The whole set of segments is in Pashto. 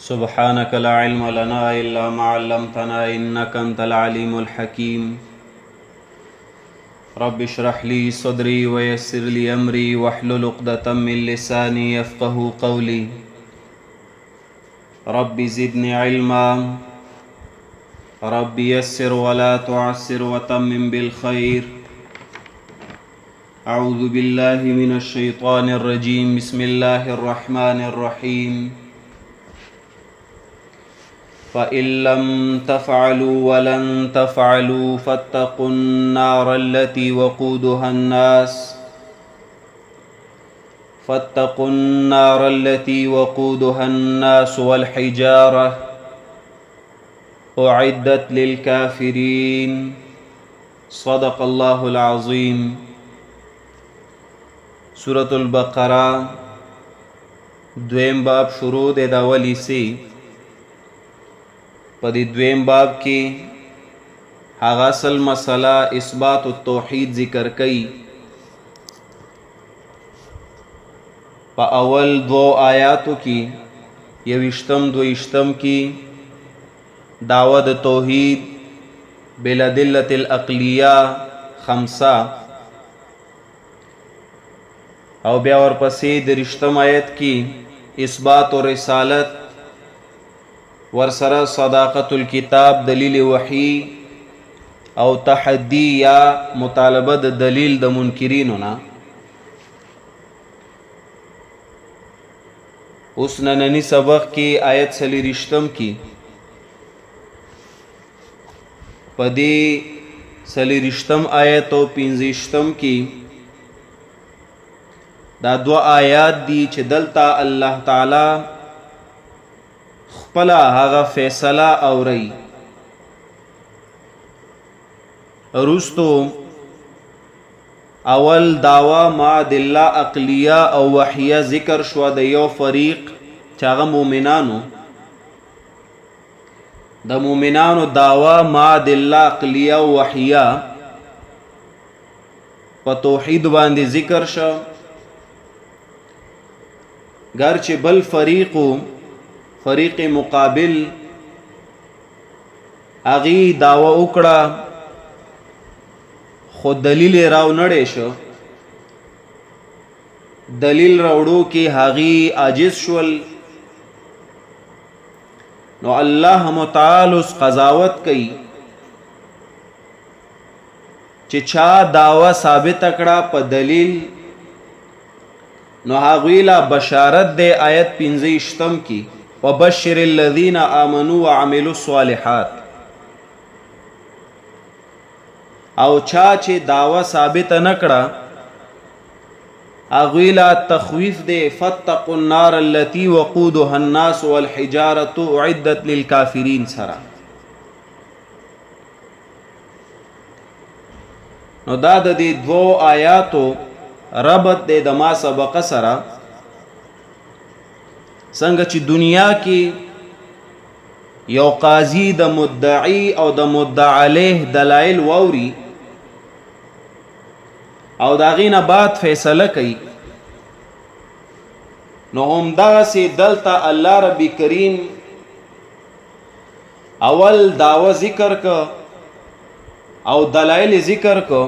سبحانك لا علم لنا إلا ما علمتنا إنك أنت العليم الحكيم رب اشرح لي صدري ويسر لي أمري واحلل عقدة من لساني يفقه قولي رب زدني علما رب يسر ولا تعسر وتمم بالخير أعوذ بالله من الشيطان الرجيم بسم الله الرحمن الرحيم فإن لم تفعلوا ولن تفعلوا فاتقوا النار التي وقودها الناس والحجارة أعدت للكافرين صدق الله العظيم. سورة البقرة دویم باب شروع دے دا ولی سی پا دی دویم باب کی هغه اصل مسئلہ اثبات التوحید ذکر کئی. پا اول دو آیاتو کی یوشتم دوشتم کی دعوت توحید بالادلت العقلیہ خمسہ او بیا ورپسې د رشتم آیت کی اثبات و رسالت ورسره صداقت الكتاب دلیل وحی او تحدی یا مطالبه د دلیل د منکرینو نه. اوس نننی سبق کی آیت سلی رشتم کی پدی سلی رشتم آیت او پینزشتم کی دا دو آیات دی چې دلتا الله تعالی خپلا هغه فیصله اوري. رستو اول دعوا ما دلہ عقلیه او وحیه ذکر شو د یو فریق چې هغه مومنانو د مومنانو دعوا ما دلہ عقلیه او وحیه په توحید باندې ذکر شو، گرچه بل فریق مقابل اغي دعوه وکړه خو دلیل راو نړې شو. دلیل راوړو کې هغي عاجز شول. نو الله متعال اس قضاوت کوي چې چا دعوه ثابت کړه په دلیل نو هاغویلا بشارت دے آیت 15 کی وبشر الذین آمنوا وعملوا الصالحات. او چا چې دعوه ثابت نکړه هاغویلا تخویف دے فاتقوا النار التي وقودها الناس والحجارة اعدت للكافرین سرا. نو دا د دې دو آیاتو ربط دے دما سبق سرا څنګه چې دنیا کې یو قاضی د مدعی او د مدعی علیه دلائل ووري او داغینه بعد فیصله کوي. نو هم دغسې دلته الله رب کریم اول دعوه ذکر که او دلائل ذکر که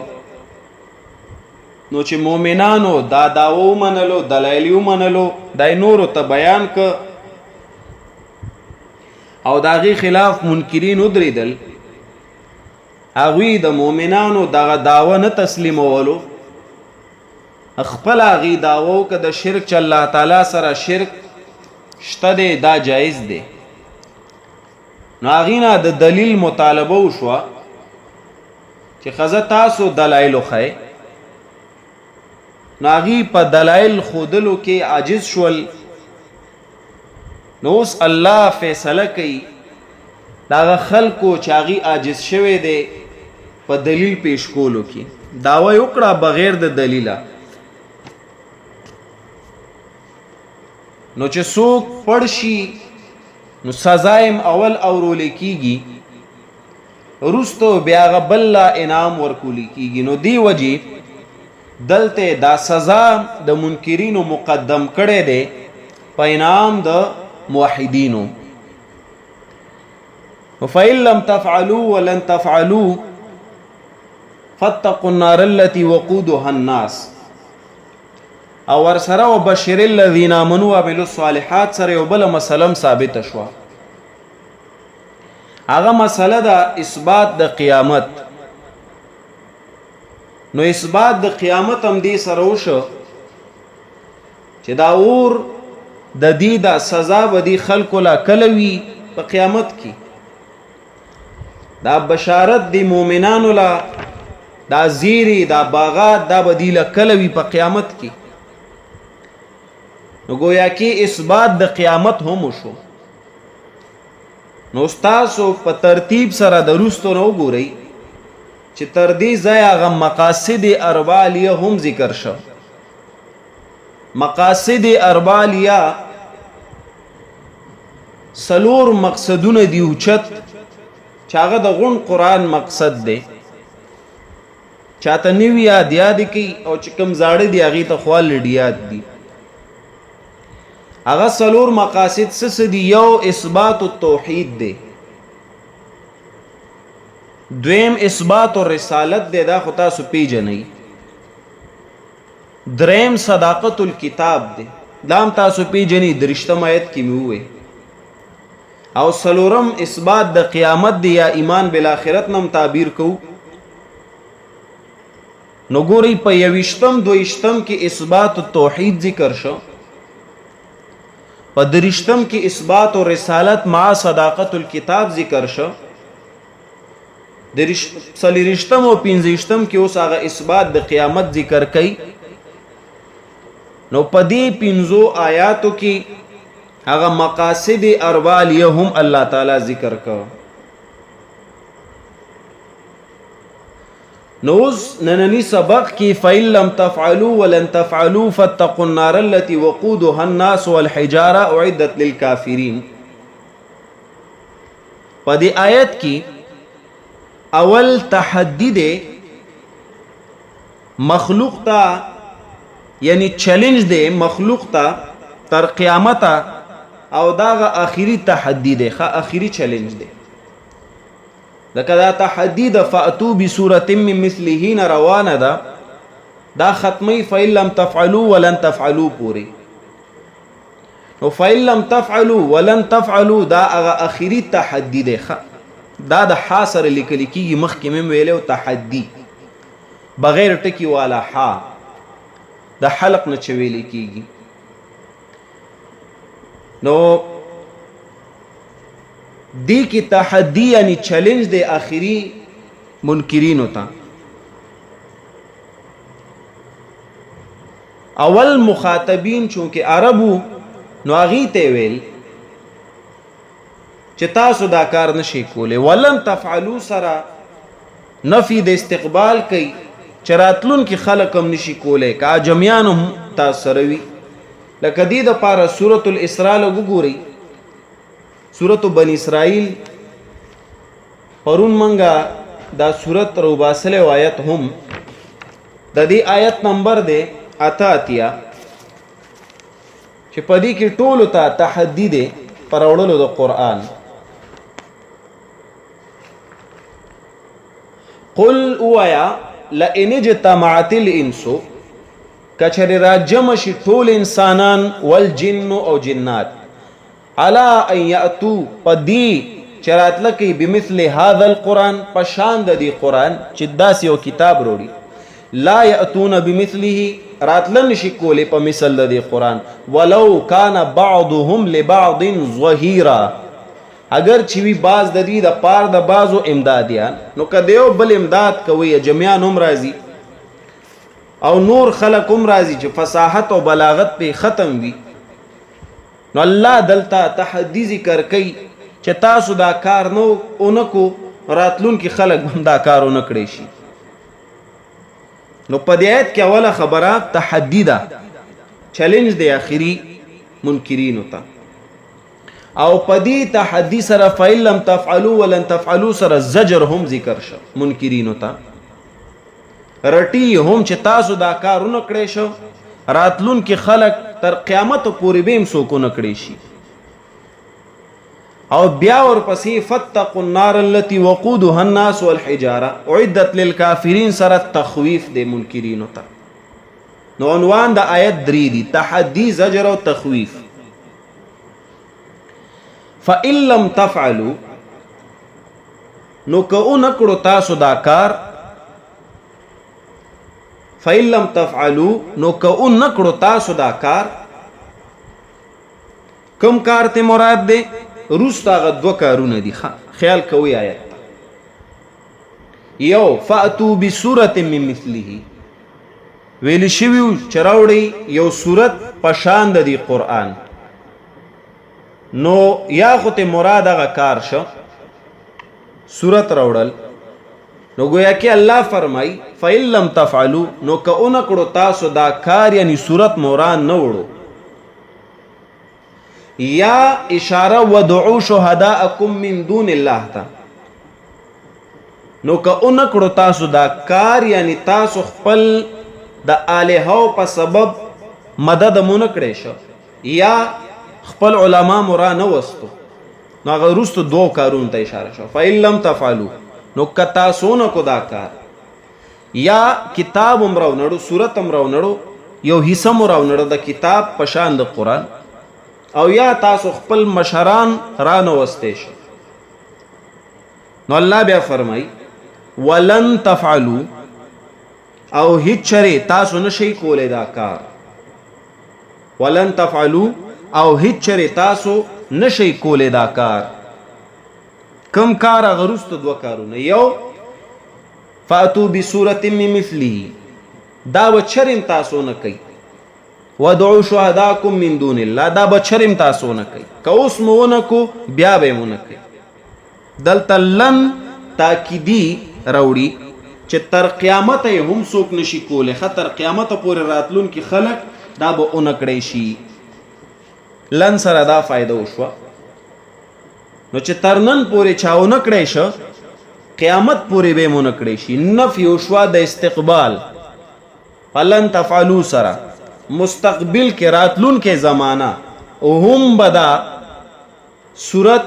نو چې مومنانو دا دعوه ومنلو دلایل ومنلو دای نورو ته بیان که او داغي خلاف منکرین ودریدل هغوی د مومنانو دغه دعوه نه تسلیمولو خپل هغې دعوه که د شرک چې الله تعالی سره شرک شته دی دا جایز دی. نو هغې نه د دلیل مطالبه وشوه چې ښځه تاسو دلایل وښئ. ناغي په دلائل خودلو کې عاجز شول. نو اوس الله فیصله کوي داغه خلکو چې هغه عاجز شوی دی په دلیل پیش کولو کې دعوه وکړه بغیر د دلیله. نو چې څوک پړ شي نو سزایم اول اورول کیږي وروستو بیا غبل انعام ورکول کیږي. نو دی وجه دلته دا سزا د منکرینو مقدم کړي دي په انعام د موحدینو. فإن لم تفعلوا ولن تفعلوا فاتقوا النار التي وقودها الناس او ورسره وبشر الذين آمنوا وعملوا الصالحات سره یو بل مسله ثابت شو. هغه مسله د اثبات د قیامت. نو اثبات د قیامت هم دې سره وشو چې دا اور د دې د سزا به دي خلکو لا کلوي په قیامت کې. دا بشارت دی مومنانو لا، دا زیری دا باغات دا به دي لا کلوي په قیامت کې. نو گویا کې اثبات د قیامت هم وشو. نو تاسو په ترتیب سره دروستو نو ګورئ چې تر دې ځای هغه مقاصد اربعه هم ذکر شو. مقاصد اربعه سلور مقصدونه دی اوچت چې هغه د غون قرآن مقصد دی. چاته نیو یاد کی او چې کوم زاړه دی هغې ته خوال یاد دی. هغه سلور مقاصد څه دي؟ یو اثبات التوحید دی، دویم اثبات الرسالت دی، دا خو تاسو پیژنئ، دریم صداقت الکتاب دی، دا هم تاسو پیژنئ، درشتم آیت کې مې وویل، او سلورم اثبات د قیامت دی یا ایمان بالآخرت نم تعبیر کو. نو ګورئ په یویشتم دویشتم کې اثبات التوحید ذکر شو، په درشتم کې اثبات و رسالت مع صداقت الکتاب ذکر شو، څلېرشتم او پنځهشتم کې اوس هغه اثبات د قیامت ذکر کوي. نو په دې پنځو آیاتو کې هغه مقاصد اربعه هم الله تعالی ذکر کو. نوز نننی سبق کی فَإِن لَمْ تَفْعَلُوا وَلَن تَفْعَلُوا فَاتَّقُوا النَّارَ الَّتِي وَقُودُهَا النَّاسُ وَالْحِجَارَةُ أُعِدَّتْ لِلْكَافِرِينَ. په دې آیت کې اول تحدی دے مخلوق تا، یعنی چیلنج دے مخلوق تا تر قیامتا، او داغه آخری تحدی دے، آخری چیلنج دے. لکه دا تحدی د فاتو بسورة من مثله نه روانه ده، دا ختمی فإن لم تفعلوا ولن تفعلوا پوری. نو فإن لم تفعلوا ولن تفعلوا دا هغه آخری تحدی ده. دا د حاصر لیکل کیږي، مخکې مې ویلو تحدی بغیر ټکی والا ها د حلق نه چویل کیږي. نو دی کی تحدی یعنی چیلنج دے آخری منکرین ہوتا. اول مخاطبین چونکہ عربو نو اغی تے ویل چې تاسو دا کار نشي کوله. ولن تفعلوا سرا نفی د استقبال کوي چې راتلون کې خلق هم نشي کوله، کا جميعان هم تاسو روي. لکه دې د پاره سورۃ الاسراء وګورئ، سورۃ بنی اسرائیل پرون منګه دا سورۃ روباسله آیت هم د دې آیت نمبر دی 88 چې پدې کې ټول ته تحدی دی پرولو د قرآن. قل اویا لئن اجتمعت الانس، کچر راجم شي ټول انسانان والجن او جنات علا ان یاتو پدی چرات لکی بمثل هذا القرآن پشان د دی قرآن چې داس یو کتاب وروړي، لا یاتون بمثله راتلن شي کولی په مثل د دی قرآن، ولو کان بعضهم لبعض ظهیرا، اگر چې وی باز د دې د پار د بازو امدادیان، نو کدیو بل امداد کوي جميعا هم راضي او نور خلق هم راضي چې فصاحت او بلاغت په ختم وي. نو الله دلته تحدی ذکر کوي چې تاسو دا کار نو اونکو راتلون کې خلق هم دا کار اونکړي شي. نو په دې آیت کې اوله خبره تحدی ده، چیلنج دی آخری منکرین ہوتا. او په دې تحدی سره فإن لم تفعلوا ولن تفعلوا سره زجر هم ذکر شو منکرین ہوتا، رټی هم چې تاسو دا کار اونکړي شو، راتلون کې خلق تر قیامت پورې به هم څوک نه کړی شي. او بیا ورپسې فاتقوا النار التي وقودها الناس والحجاره اعدت للكافرين سره تخویف د منکرینو ته. نو عنوان د آیت 3 دی: تحدي، زجر او تخویف. فإن لم تفعلوا، نو که نکړو تاسو دا کار، فإن لم تفعلوا، نو که نکړو تاسو دا کار، کم کار ته مراد دی؟ روستا غ دو کارونه دي، خیال کوي آیت. یو فاتو بسورة من مثله، ویل شویو چراوړي یو صورت پشان د دی قرآن. نو یا خو ته مراد هغه کار شو صورت راوړل. نو گویا کې الله فرمای فإن لم تفعلوا، نو که نکړو تاسو دا کار یعنی صورت مراد نه وړو. یا اشاره ودعو شهداءکم من دون الله تا، نو که نکړو تاسو دا کار یعنی تاسو خپل د الہو په سبب مدد مونږ کړی شو یا خپل علما مرا نه وستو. نو هغه وروسته دوه کارونو ته اشاره شو. فإن لم تفعلوا، نو که تاسو نه کو دا کار، یا کتاب امرو نړو، صورت امرو نړو، یو حصہ مرو نړو د کتاب پشان د قرآن، او یا تاسو خپل مشران را نه وسته شو. نو الله بیا فرمای ولن تفعلوا، او هیڅ چره تاسو نشئ کولای دا کار. ولن تفعلوا، او هیڅ چره تاسو نشئ کولای دا کار. کم کار غرست دو کارونه. یو فاتو بسورة من مثله، دا بچرم تاسو نه کوي. ودعو شهداکم من دون الله، دا بچرم تاسو نه کوي. که اوس مونه کو بیا به مونه کوي. دلته لن تاکیدی راوړي چې تر قیامت هم څوک نشي کوله. خطر قیامت پورې راتلون کې خلق دا به اونکړی شي. لن سره دا فائدہ وشوه. نو چې تر نن پورې چا اونکړی شو، قیامت پورې به مونکړی شي. نفي وشوه د استقبال. فلن تفعلوا سره مستقبل کې راتلون کې زمانہ هم بدا صورت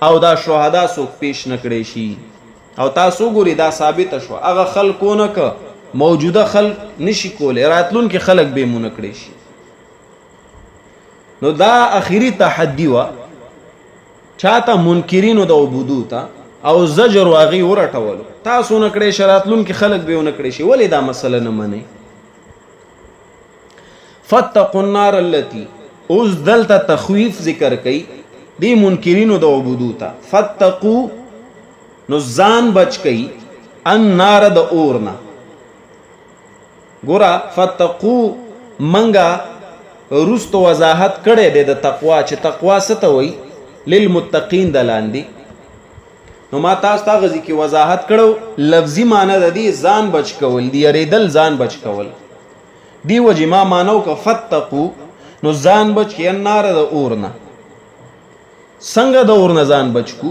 او دا شهدا څوک پیش نکړی شي. او تاسو ګوري دا ثابت شو هغه خلقونه ک موجوده خلق نشي کوله، راتلون کې خلق به مونږ کړی شي. نو دا اخیری تحدي وا چاته منکرینو د عبودو ته او زجر واغي ورټولو. تاسو نه کړی شراتلون کې خلق به ونه کړی شي. ولې دا مسله نه منئ؟ فاتقوا النار التي، اوس دلته تخویف ذکر کئ دی منکرینو د عبودو ته. فاتقوا، نو ځان بچ کئ، النار د اورنا. ګورا فتقو منګه رست وضاحت کړي د تقوا، چې تقوا څه ته وایي؟ للمتقین دلاندې. نو ما تاسو ته غزي کې وضاحت کړو لفظي معنی د دې ځان بچ کول دی، یریدل ځان بچ کول دی. وجه ما مانو ک فتقو، نو ځان بچ کې النار د اورنا. څنګه د اورنا ځان بچ کو؟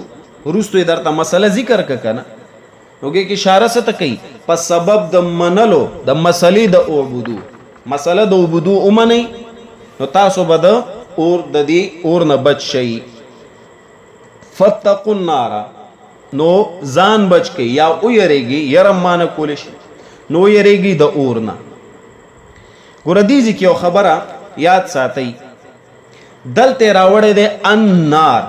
رستو درته مسله ذکر کنه. نوګه کې اشاره ست کوي په سبب د منلو د مسلې د عبودو. مسله د عبودو اومني، نو تاسو به د اور د دې اور نه بچ شئ. فتقوا النار، نو ځان بچ کی یا او یریږي، يرم مان کول شي، نو یریږي د اور نه. ګور دې کې یو خبره یاد ساتئ. دلته راوړې ده النار،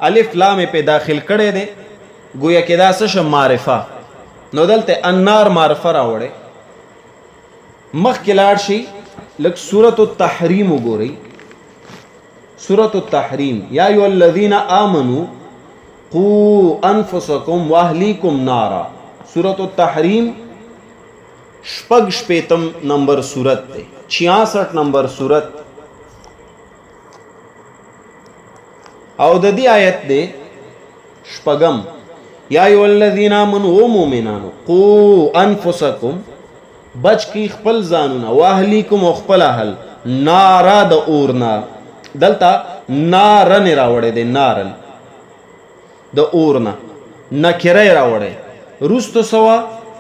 الف لام په داخل کړي ده، گویا کې دا څه معرفه. نو دلته النار معرفه راوړې. مخ کې لاړ شي لک سورۃ التحریم وګورئ. سورۃ التحریم یا ایها الذین آمنوا قوا انفسکم واهلیکم نارا. سورۃ التحریم شپږ شپیتم نمبر سورت ده، 66 نمبر سورت. او د دې آیت ده شپږم یا ایها الذین آمنوا مؤمنانو قوا انفسکم، بچ کی خپل ځانونه، واهلیکم خپل اهل، نارا د اورنا. دلته نارن راوړې ده، نارن د اورنا نکره راوړې. رستو سوا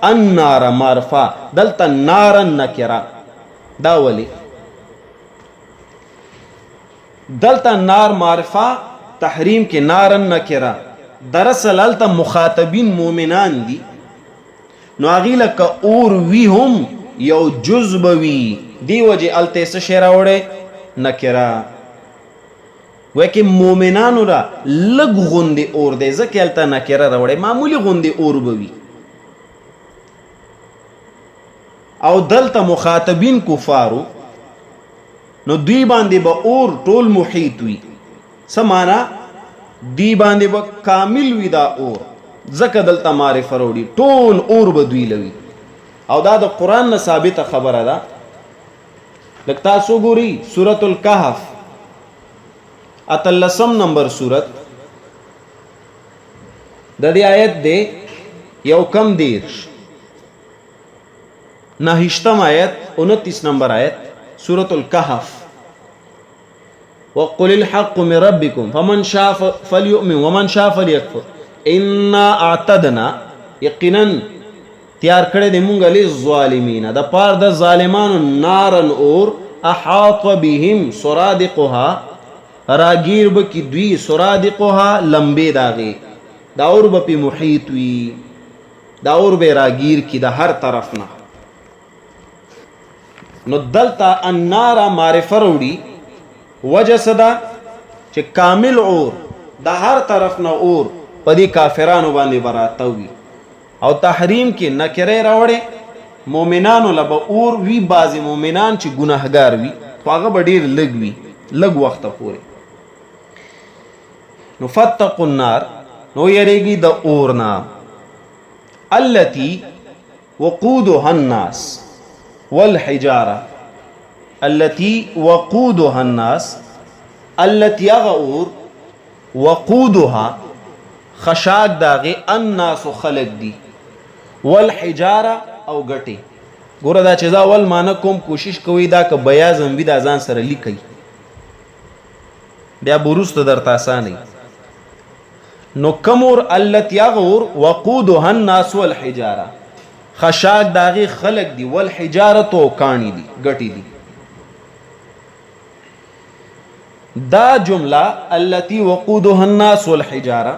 النار معرفه، دلته نارن نکره. دا ولی دلته نار معرفه تحریم کې نارن نکره دراصل هلته مخاطبین مومنان دي نو هغې لکه اور وي هم یو جز به وي دې وجې هلته یې څه شی راوړی نکره وایي کې مومنانو را لږ غوندې اور دی ځکه هلته نکره راوړی معمولي غوندې اور به وي او دلته مخاطبین کفارو نو دوی باندې به اور ټول محیط وي څه معنا دوی باندې به کامل وي دا اور ځکه دلته معرفه راوړي ټول اور به دوی لوي او دا د قرآن نه ثابته خبره ده لږ تاسو ګورئ سورة الکهف 18 نمبر سورت د دې آیت دی یو کم دیرش 9 آیت 29 نمبر آیت سورة الکهف وقل الحق من ربكم فمن شاء فليؤمن ومن شاء فليكفر انا اعتدنا یقینا تیار کړی دی مونږ للظالمین د پار د ظالمانو نارن اور احاط بهم سرادقها راگیر به کی دوی سرادقها لمبې داغې دا اور به پې محیط وي دا اور به راگیر کی د هر طرف نه نو دلته النار معرفه راوړي وجه صدا چې کامل اور د هر طرف نه اور په دې کافرانو باندې براته وي او تحریم کې نکره راوړي مؤمنانو له به اور وي بعضې مؤمنان چې ګناهګار وي خو هغه به ډېر لږ وي لږ وخته پورې نو فتقوا النار نو یریږي د اور نه التي وقودها الناس والحجاره التي وقودها الناس التي غور وقودها خشاک داغه الناس خلق دي والحجاره او غټي ګوره دا چې دا ول معنی کوم کوشش کوي دا که بیا زموی دا ځان سره لیکي بیا بروست درته اسانه نو کمور التي غور وقودها الناس والحجاره خشاک داغه خلق دي والحجاره تو کانی دي غټي دي دا جمله التي وقودها الناس والحجاره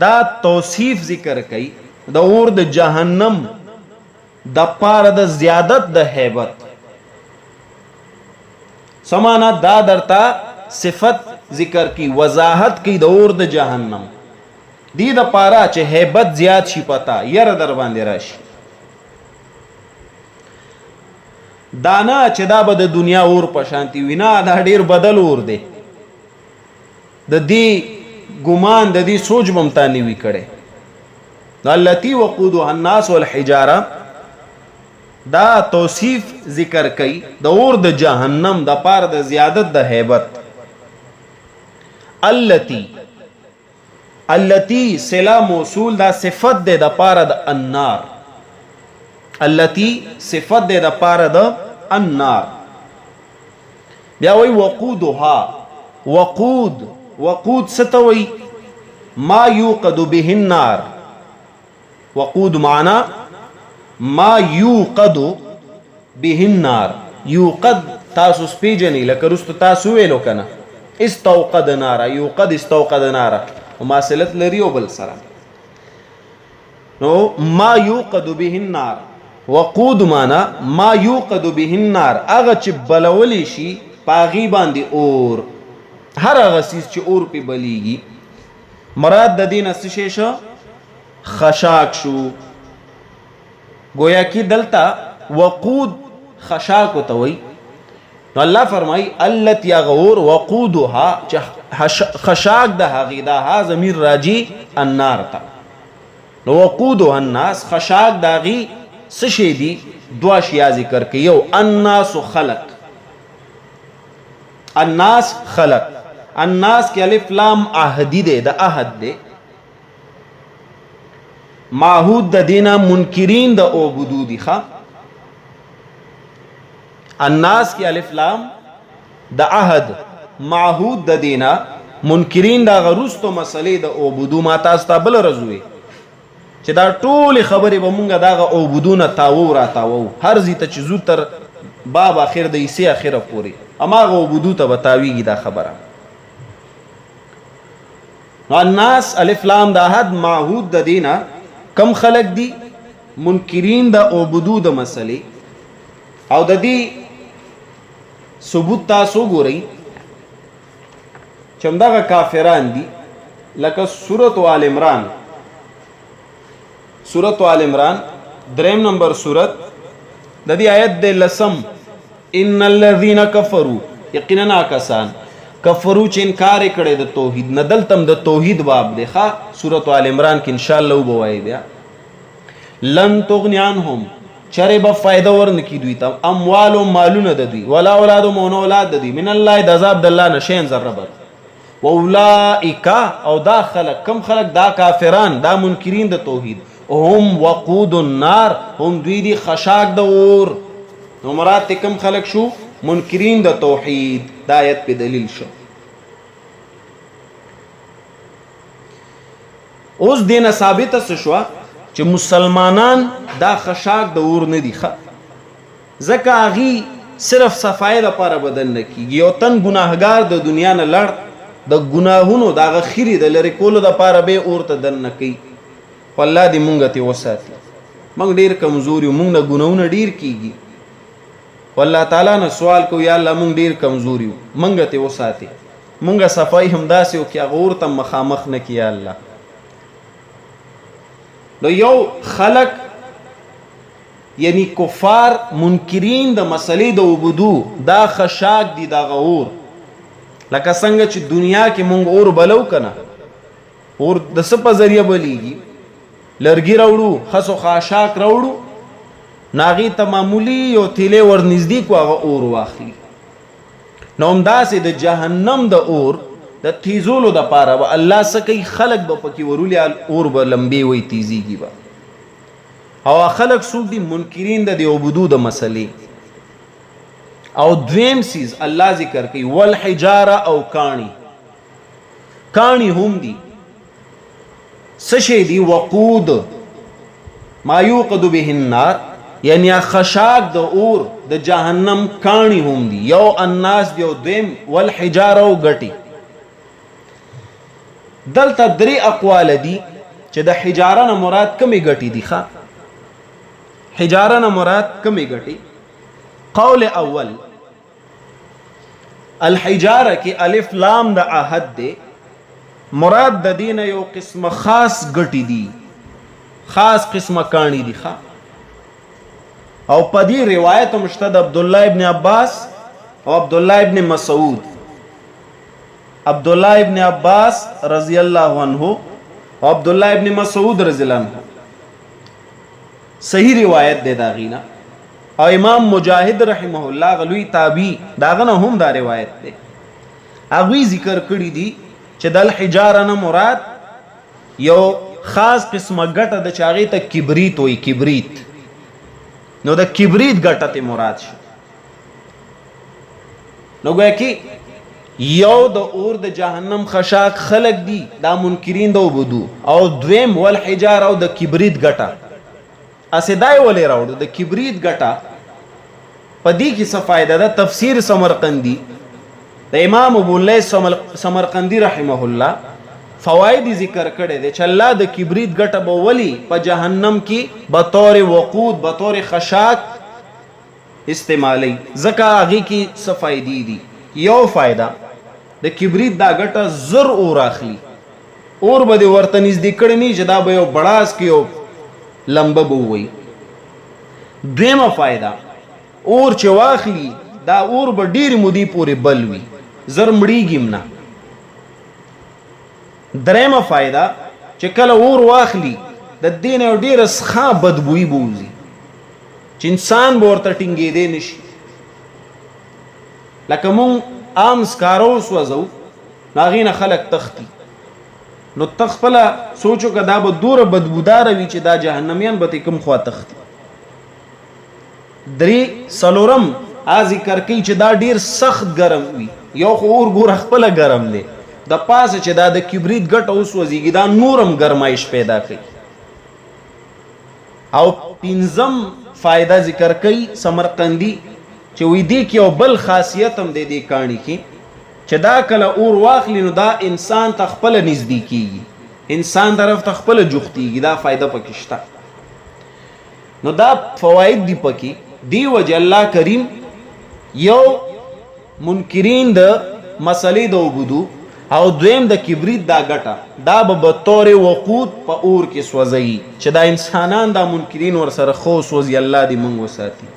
دا توصیف ذکر کئی د اور د جهنم د پاره د زیادت د هیبت سمانا دا درتا صفت ذکر کی وضاحت کی د اور د جهنم دی د پاره چې هیبت زیات شي پتا ير در باندې راشي دانا چې دا به د دنیا اور پشانتی وینا دا ډیر بدل اور دی د دې ګمان د دې سوچ ممتانی وی کړي التي وقودها الناس والحجاره دا توصیف ذکر کئی د اور د جهنم د پار د زیادت د هیبت التي صله موصول دا صفت د پار د النار التي صفت د پار د النار بیا وی وقودها وقود ستوي ما يوقد به النار وقود معنا ما يوقد به النار يوقد تاسو سپیجنی لکه رستو تاسو ویلو کنه استوقد نارا يوقد استوقد نارا وماثلت لري او بل سره نو ما يوقد به النار وقود معنا ما يوقد به النار هغه چې بلولی شي پاغي باندې اور هر هغه چیز چې اور په بلیږي مراد د دین څه شي شو خشاک شو گویا کی دلتا وقود خشاک ته وای نو الله فرمای التي غور وقودها خشاک د هغه د ها ضمیر راجی النار ته نو وقودها الناس خشاک داغي څه شي دي دوا شیا ذکر کوي یو الناس خلق الناس خلق الناس کې الف لام عهدی ده د عهد ده معهود د دینا منکرین د عبودو دي ښا الناس کې الف لام د عهد معهود د دینا منکرین دا غروستو مسلې د عبودو ما تاسو ته بل رزوي چې دا ټول خبرې به مونږه دا عبودونه تاو را تاو هر زی ته چې زو تر باب اخر د ایسه اخره پوری اما عبودو ته بتاویږي دا خبره نو الناس الف لام د احد معهود د دینا کم خلق دی منکرین د عبودو د مسلې او د دې ثبوت تاسو ګورئ چې همدغه کافران دي لکه سورۃ آل عمران دریم نمبر سورت د دې آیت د لسم ان الذين كفروا یقینا کسان کفرو چې انکار کړي د توحید نه دلتم د توحید باب دی ښا سورۃ آل عمران کې ان شاء الله وبوي بیا لن تغني عنهم چره به فائدہ ورنکي دوی ته اموال او مالونه د دوی ولا اولاد او مون اولاد د دوی من الله د عذاب د الله نشین ضربت واولائک او دا خلق کم خلق دا کافران دا منکرین د توحید هم وقود النار هم دوی دی خشاک د اور نو مراد کم خلق شو منکرین د توحید دا آیت په دلیل شو اوس دینه ثابت شو چې مسلمانان دا خشاک د اور نه دي ځکه هغه صرف صفای لپاره بدل نه کیږي یو تن ګناهګار د دنیا نه لړ د ګناهونو دا غخيري د لری کولو د لپاره به اور ته دن نه کوي والله دې مونږ ته وساتي مونږ ډیر کمزوري مونږ نه ګناونه ډیر کیږي والله تعالی نه سوال کو یا الله مونږ ډیر کمزوري مونږ ته وساتي مونږه صفای هم داسې او کې غور ته مخامخ نه کیه الله نو یو خلق یعنی کفار منکرین د مسلې د عبودو دا خشاک دي دا غور لکه څنګه چې دنیا کې مونږ اور بلو کنه اور د څه په ذریعہ بلیږي لرګي راوړو خسو خاشاک راوړو ناغي ته معمولی یو تیلې ور نږدې کو هغه اور واخلي نو همداسې د جهنم د اور د تیزولو د پاره و الله سکی خلق به پکې ورولي اور به لمبي وي تیزيږي به او خلق سوق دي منکرین د عبودو د مسلې او دویم سیز الله ذکر کوي والحجاره او کانی هم دي سشي دي وقود ما يوقد به النار یعنی خشاک د اور د جهنم کانی هم دي یو الناس دی او دویم والحجاره او غټي دلته درې اقوال دي چې د حجاره نه مراد کمی غټي دي حجاره نه مراد کمی غټي قول اول الحجاره کی الف لام د عهد دی مراد د دین یو قسم خاص غټي دي خاص قسمه کانی دي او پدی روایت مشتد عبد الله ابن عباس او عبد الله ابن مسعود عبد الله ابن عباس رضی الله عنه او عبد الله ابن مسعود رضی الله عنه صحیح روایت دی دا غینا او امام مجاهد رحمه الله غلوی تابعی داغه نه هم دا روایت دی اغوی ذکر کړی دی چې د حجاره نه مراد یو خاص قسمه ګټه د چاغې ته کبریت وي کبریت نو د کبریت ګټه ته مراد شي نو ګویا کې یو د اور د جهنم خشاک خلق دی دا منکرین د عبودو او دویم والحجاره او د کبریت ګټه اسدای ولې راوړو د کبریت ګټه پدې کې څه فائدہ ده تفسیر سمرقندی د امام ابو لیث سمرقندی رحمه الله فواید ذکر کړي دي چې الله د کبریت ګټه به ولی په جهنم کې بطور وقود بطور خشاک استعمالي زکه هغه کې څه فائدې دي یو فائدہ د کبریت دا ګټه زر اور اخلي اور به ورته نږدې کړي نه چې دا به یو بڑاس کې یو لمبه بووي دیمه فائدہ اور چې واخلي دا اور به ډیر مودي پورې بلوي زر مړیږم نه دریمه فائدہ چې کله اور واخلي د دین او ډیر ښه بدبوئی بوزي چې انسان ورته ټینګې دی نشي لکه مونږ عام سکارو سوځو ناغینه خلق تختی نو تخپلا سوچو که دا به دوره بدبودار وي چې دا جهنميان به کوم خوا تختی درې سلورم ذکر کوي چې دا ډیر سخت ګرم وي یو خو اور ګور خپل ګرم دی د پاسه چې دا د کبریت ګټه اوس وزيږي دا نورم ګرمایش پیدا کوي او پنځم فائدہ ذکر کوي سمرقندی چې وې دې کې یو بل خاصیت هم دی دې کہانی کې چې دا کله اور واخلي نو دا انسان ته خپل نږدې کیږي، انسان طرف ته خپل جوختیږي. دا فائدہ پکې شته. نو دا فواید دی پکې. دی وجه الله کریم یو منکرین د مسلې د عبودو او دویم د کبریت دا ګټه دا به طور وقود په اور کې سوځي چې دا انسانان دا منکرین ور سره خو سوځي. الله دې موږ وساتي.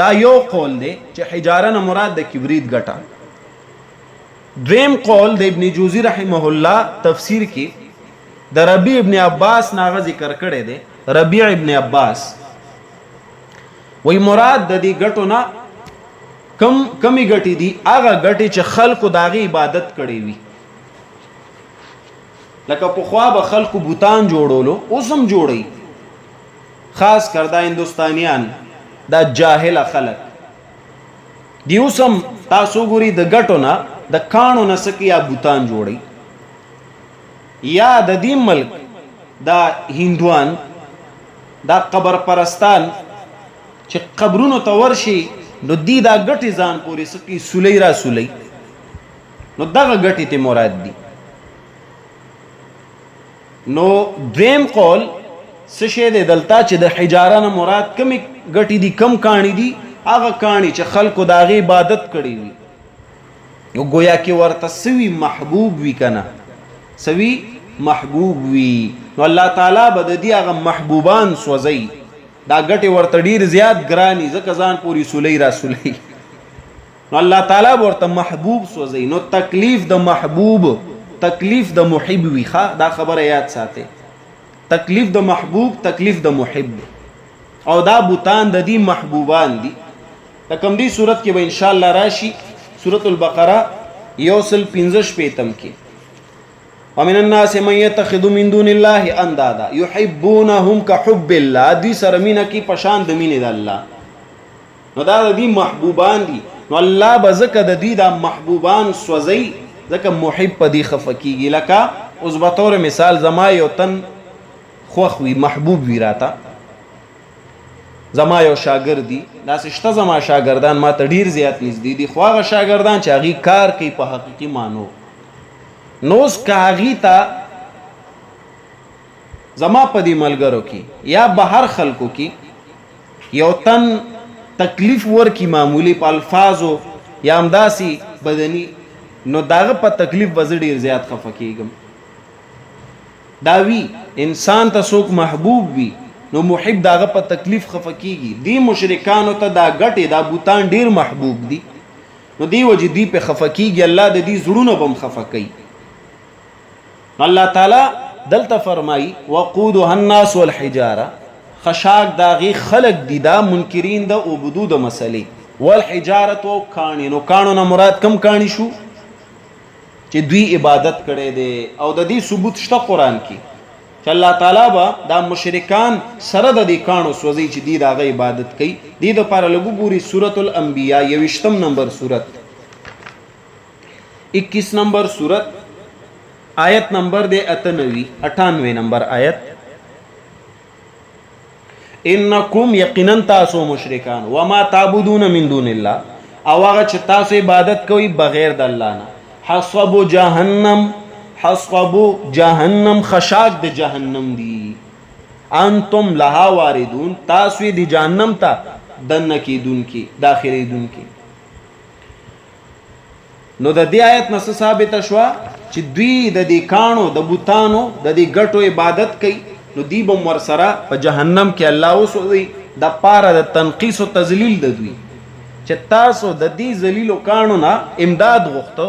دا یو قول دی چې حجاره نه مراد د کبریت ګټه. دویم قول د ابن جوزی رحمه الله تفسیر کې د ربیع ابن عباس ناغه ذکر کړی دی. ربیع ابن عباس وی مراد د دې ګټو نه کمی ګټې دي هغه ګټې چې خلکو د هغې عبادت کړی وي. لکه پخوا به خلکو بوتان جوړولو، اوس هم جوړوي. خاص کر دا هندوستانیان دا جاهله خلک دی اوس هم تاسو ګوري د ګټو نه د کاڼو نه څه یا بوتان جوړوي. یا د دې ملک دا هندوان دا قبر پرستان چې قبرونو ته ورشي نو دی دا ګټې ځان پورې سکی سولی را سولی، نو دغه ګټې ته مراد دي. نو دویم قول څه شی دی دلته چې د حجاره نه مراد کمې ګټې دي، کم کاڼي دي، هغه کاڼي چې خلکو د هغې عبادت کړی وي. نو گویا کې ورته سوي محبوب وي که نه، سوي محبوب وي. نو الله تعالی به د دې هغه محبوبان سوځي. دا ګټې ورته ډیر زیات ګراني ځکه ځان پورې سولی را سولی. نو الله تعالی به ورته محبوب سوځي. نو تکلیف د محبوب تکلیف د محب وي. دا خبره یاد ساتئ. تکلیف د محبوب تکلیف د محب. او دا بوتان د دې محبوبان دي. لکه دې صورت کې به انشاءالله راشي سورة البقره 115 کې ومن الناس من يتخذ من دون الله اندادا يحبونهم كحب الله. دې سره مینه کې پشان د مینې د الله. نو دا د دې محبوبان دي. نو الله به ځکه د دې دا محبوبان سوځي ځکه محب په دې خفه کېږي. لکه اوس به طور مثال زما یو تن خوښ وي، محبوب وي راته، زما یو شاګرد دي، داسې شته زما شاګردان ما ته ډېر زیات نږدې دي، خو هغه شاګردان چې هغې کار کوي په حقیقي معنو. نو اوس که هغې ته زما په دې ملګرو کې یا بهر خلکو کې یو تن تکلیف ورکي معمولی په الفاظو یا همداسې بدني، نو د هغه په تکلیف به زه ډېر زیات خفه کېږم. دا وي انسان ته څوک محبوب وي نو محب د هغه په تکلیف خفه کېږي. دې مشرکانو ته دا ګټې دا بوتان ډېر محبوب دي، نو دې وجې دوی پې خفه کېږي. الله د دې زړونه به هم خفه کوي. الله تعالی دلته فرمایي وقودها الناس والحجاره، خشاک د هغې خلک دي دا منکرین د عبودو د مسلې. والحجارة او کاڼي. نو کاڼو نه مراد کم کاڼي شو چې دوی عبادت کړی دی. او د دې ثبوت شته قرآن کې چې الله تعالی به دا مشرکان سره د دې کاڼو سوځي چې دوی د هغه عبادت کوي. دې دپاره لږ وګورئ سورة الانبیاء 21 نمبر سورت 21 نمبر سورت آیت نمبر دے 98 نمبر آیت. انکم یقیناً تاسو مشرکان وما تعبدون من دون الله او هغه چې تاسو عبادت کوئ بغیر د الله نه حصب جهنم. حصب جهنم خشاک د جهنم دی. انتم لها واردون تاسو دی جهنم ته دننه کیدونکي داخلیدونکي. نو د دې آیت نه څه ثابته شوه چې دوی د دې کاڼو د بوتانو د دې ګټو عبادت کوي، نو دوی به ورسره په جهنم کې الله وسوځي د پاره د تنقیص او تذلیل د دوی چې تاسو د دې ذلیلو کاڼو نه امداد غوښته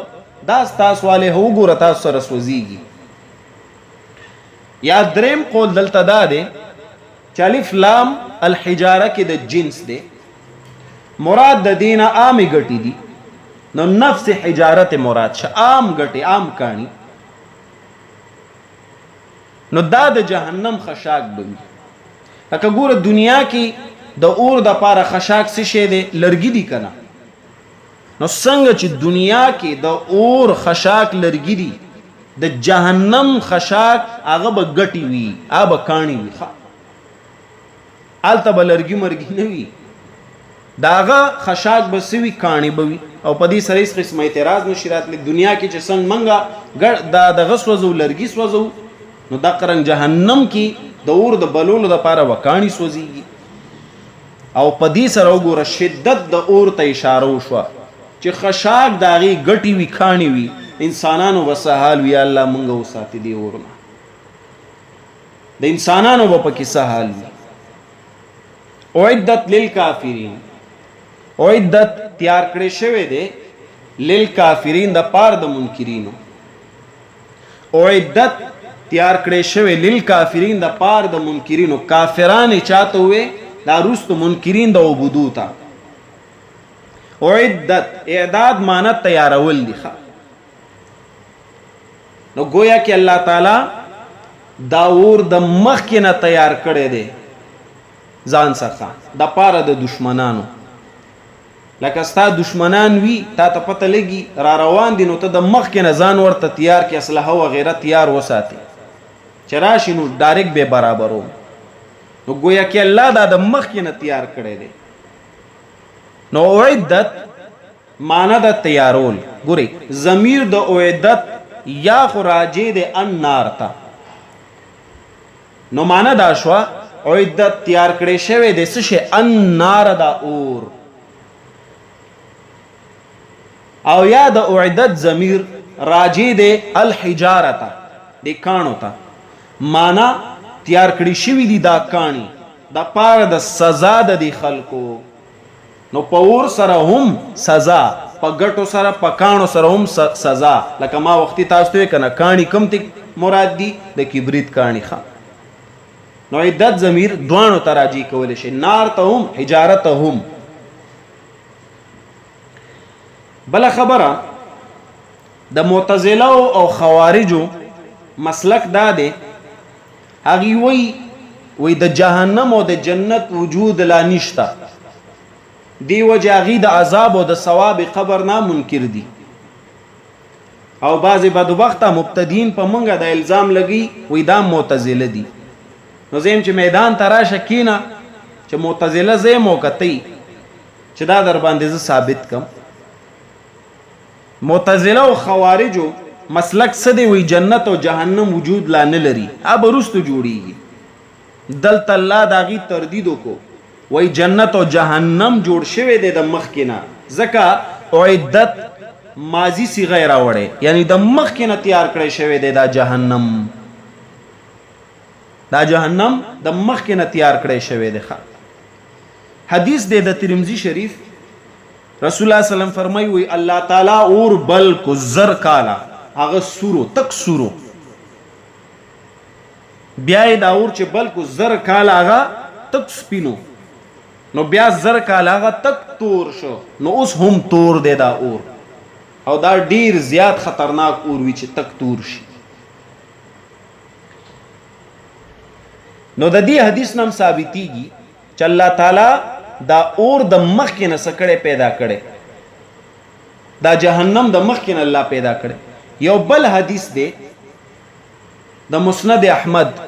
دا ستاسو والے وګوره تاسو سره سوځېږي. یا دریم قول دلته دا دی چې الف لام الحجاره کې د جنس دی، مراد د دې نه عامې ګټې دي. نو نفس حجارت مراد شه عام ګټې عام کاڼي. نو دا د جهنم خشاک بوي. لکه ګوره دنیا کې د اور د پاره خشاک څه شی دی؟ لرګي دي که نه؟ نو څنګه چې دنیا کې د اور خشاک لرګي دي، د جهنم خشاک هغه به ګټې وي، هغه به کاڼي وي. هلته به لرګي مرګي نه وي، داغه خشاک بسوي کانی بوي او په دې سره هیڅ قسم اعتراض نشي راتلی دنیا کې چې څنګه منګه دا دغه سوځو لرګي سوځو نو دا قرن جهنم کې د اور د بلولو لپاره وکانی سوځيږي او په دې سره وګوره شدت د اور ته اشاره وشوه چې خشاک داغي ګټي وی کانی وی انسانانو وسحال وی الله مونږ وساتي دی اورنه د انسانانو په کې سحال وی اعدت للکافرین اعدت تیار کړی شوی دی للکافرین د پار د منکرینو اعدت تیار کړی شوی للکافرین د پار د منکرینو کافرانه چاته وي دا روست منکرین د عبودو تا اعدت اعداد معنی تیارول دی نو گویا کہ اللہ تعالی دا اور د مخ کې نه تیار کړی دی ځان څخه د پاره د دشمنانو لکه ستا دشمنان وی تا ته پته لګي را روان دي نو ته د مخ کې نه ځان ورته تیار کې اسلحه او غیره تیار وساتي چې راشي نو ډایرک به برابرو نو گویا کې الله دا د مخ کې نه تیار کړی دی نو اعدت معنی د تیارول ګوري ضمیر د اعدت یا خراجه د النار تا نو معنی دا شو اعدت تیار کړی شوی د څه شي النار دا اور او یا د اعدت ضمیر راجه د الحجاره تا د کانو تا معنی تیار کړی شوی دی دا کانی د پاره د سزا د خلکو نو پور سره هم سزا په ګټو سره په کانو سره هم سزا لکه ما وختي تاسو ته کنه کانی کم ته مراد دي د کبریت کانی ښه نو عدت ضمیر دوانو تراجی کول شي نار ته هم حجارت هم بل خبره د معتزله او خوارجو مسلک دا دی هغه وی د جهنم او د جنت وجود لا نشتا دی وجاغي د عذاب او د ثواب قبر نه منکر دي او بعضی بدبخته مبتدین په منګه د الزام لګي وې دا معتزله دي نو زم چې میدان تراشه کینا چې معتزله زې موکتي چې دا در باندې ثابت کم معتزله او خوارجو مسلک څه دی وی جنت او جهنم وجود لا نه لري اب ورستو جوړیږي دلته الله داغي تردید کو وای جنت او جهنم جوړ شوی دی د مخ کینا زکا اعدت ماضی سی غیر وړي یعنی د مخ کینا تیار کړی شوی دی دا جهنم د مخ کینا تیار کړی شوی دی حدیث دی د ترمذی شریف رسول الله صلی الله علیه وسلم فرمایي وی الله تعالی اور بل کو زر کالا هغه سورو تک سورو بیا دا اور چې بل کو زر کالا هغه تک سپینو نو بیا زر کالاغه تک تور شو نو اوس هم تور دی دا اور او دا ډیر زیات خطرناک اور وی چې تک تور شي نو د دې حدیث نام ثابتيږي چې الله تعالی دا اور د مخ کې نه سکړې پیدا کړي دا جهنم د مخ کې نه الله پیدا کړي یو بل حدیث دی د مسند احمد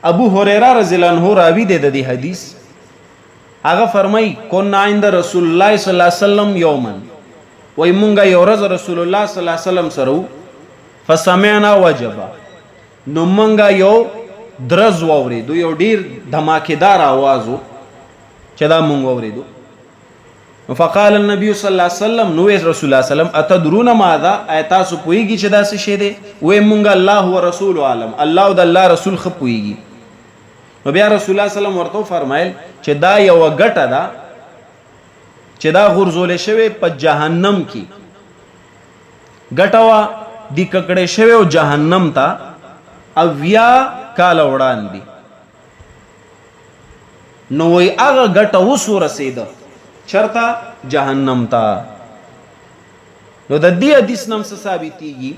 ابو هريره رضی الله عنه راوی دی د دې حدیث هغه فرمای کنا عند رسول الله صلی الله علیه وسلم یوما وای مونږه یو ورځ رسول الله صلی الله علیه وسلم سره فسمعنا وجبا نو مونږه یو درز ووریدو یو ډیر دماکیدار आवाज چې دا مونږ ووریدو فقال النبي صلی الله علیه وسلم نو رسول الله صلی الله علیه وسلم اتدرون ماذا ایتاسو پویږي چې دا څه شی دی وای مونږه الله او رسول عالم الله او د الله رسول خپویږي نو بیا رسول الله صلی الله علیه وسلم ورته فرمایل چې دا یو غټه ده چې دا غرزول شوی په جهنم کې غټوا دی ککړې شوی او جهنم ته اویا کال وړاندې نو وی هغه غټه وسو رسیده چرتا جهنم تا نو د دې حدیث نم څه ثابتيږي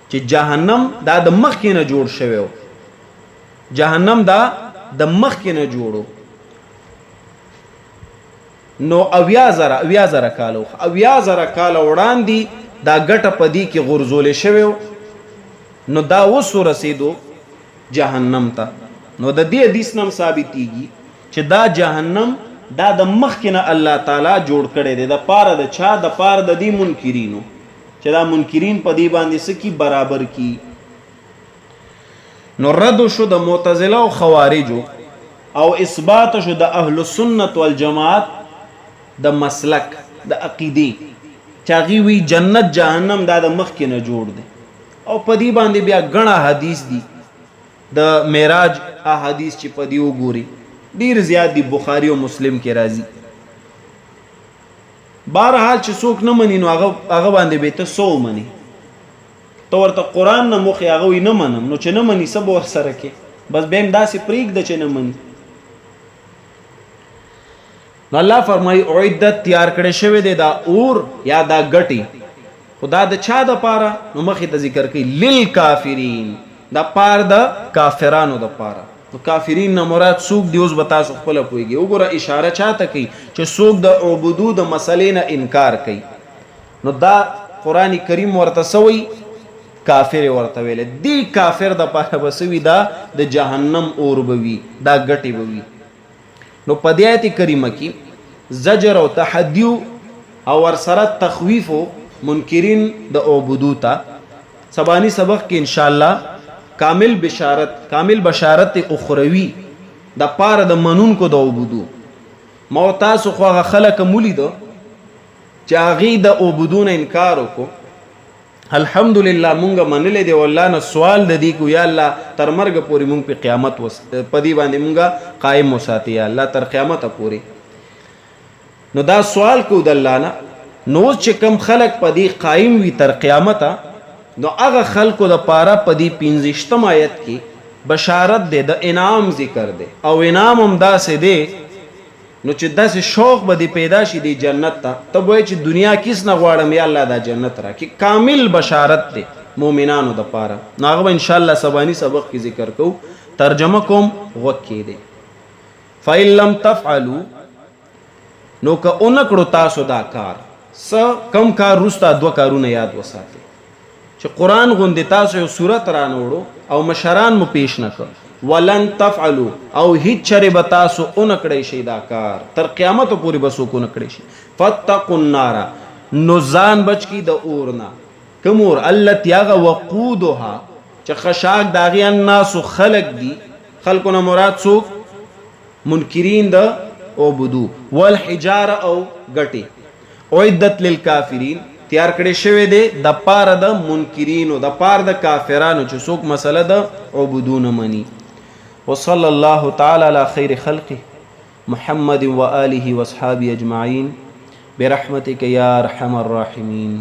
چې جهنم دا د مخ کې نه جوړ شوی جهنم دا د مخ کې نه جوړو نو اویا زره کالو وړاندې دا ګټه پدی کې غرزول شوی نو دا وسو رسیدو جهنم ته نو د دې حدیث نم ثابتيږي چې دا جهنم دا د مخکې نه الله تعالی جوړ کړی دی د پاره د چا د پاره د دې منکرینو چې دا منکرین په دې باندې سکی برابر کی. نو رد شو د معتزله او خوارجو او اثبات شو د اهل سنت والجماعت د مسلک د عقیدی چاغي وی جنت جهنم دا د مخکې نه جوړ دی. او په دې باندې بیا غنا حدیث دي د معراج احادیث چې په دې وګوري ډیر زیات دي بخاری او مسلم کې راځي. بهرحال چې څوک نه مني نو هغه باندې به ته سو مني تو ورته قرآن نه مخې هغه وي نه منم نو چې نه مني څه به ورسره کې بس به هم داسې پرېږده چې نه مني. نو الله فرمایي اعدت تیار کړی شوی دی دا اور یا دا ګټې خدا د چا د پاره نو مخې ته ذکر کوي للکافرین دا پار د کافرانو د پاره. نو کافرین نه مراد څوک دی اوس به تاسو خپل پوهیږي. وګوره اشاره چاته کوي چې څوک د عبودو د مسلې نه انکار کوي نو دا قرآن کریم ورته سوی کافر ورته ویل دی کافر د پاره بسوي دا د جهنم اور بوي دا ګټي بوي. نو په دې آیت کریمه کې زجر او تحدي او ورسره تخویف منکرین د عبودو ته سبانی سبق کې ان شاء الله کامل بشارت اخروی د پاره د منونکو د عبودو. ما تاسو خو هغه خلک مولیدو چې هغه د عبودو نه انکار وکړو الحمدلله مونږه منلې دی والله نه سوال د دې کو یا الله تر مرګ پورې مونږ په قیامت پدی باندې مونږه قائم وساتي یا الله تر قیامت پورې. نو دا سوال کو د الله نه نو چې کم خلق پدی قائم وي تر قیامت نو هغه خلکو د پاره پدی 15 آیت کې بشارت ده د انعام ذکر ده او انعام هم داسې ده نو چې داسې شوق به دی پیدا شي دی جنت ته ته وای چې دنیا کیس نه غواړم یا الله دا جنت راکې کامل بشارت ده مؤمنانو د پاره. نو هغه ان شاء الله سبانی سبق کې ذکر کو ترجمه کوم وکې ده. فإن لم تفعلوا نو که اونکړو تاسو دا کار س کم کار روستا دو کارونه یاد وساتئ چې قرآن غوندې تاسو یو صورت رانوړو او مشران مو پیش نکړ ولن تفعلوا او هیڅ چره به تاسو اونکړی شي دا کار تر قیامت پورې به څوک اونکړی شي. فاتقوا النار نو ځان بچ کی د اورنا کوم اور التي وقودها چې خشاک داغي الناس خلق دي خلقو نه مراد څوک منکرین د عبودو والحجاره او غټي اعدت للکافرین تیار کړی شوی دی د پاره د منکرینو د پاره د کافرانو چې څوک مسله د عبودو نه مني. وصلى الله تعالى على خير خلقه محمد وآله واصحابه اجمعين برحمتك يا ارحم الراحمين.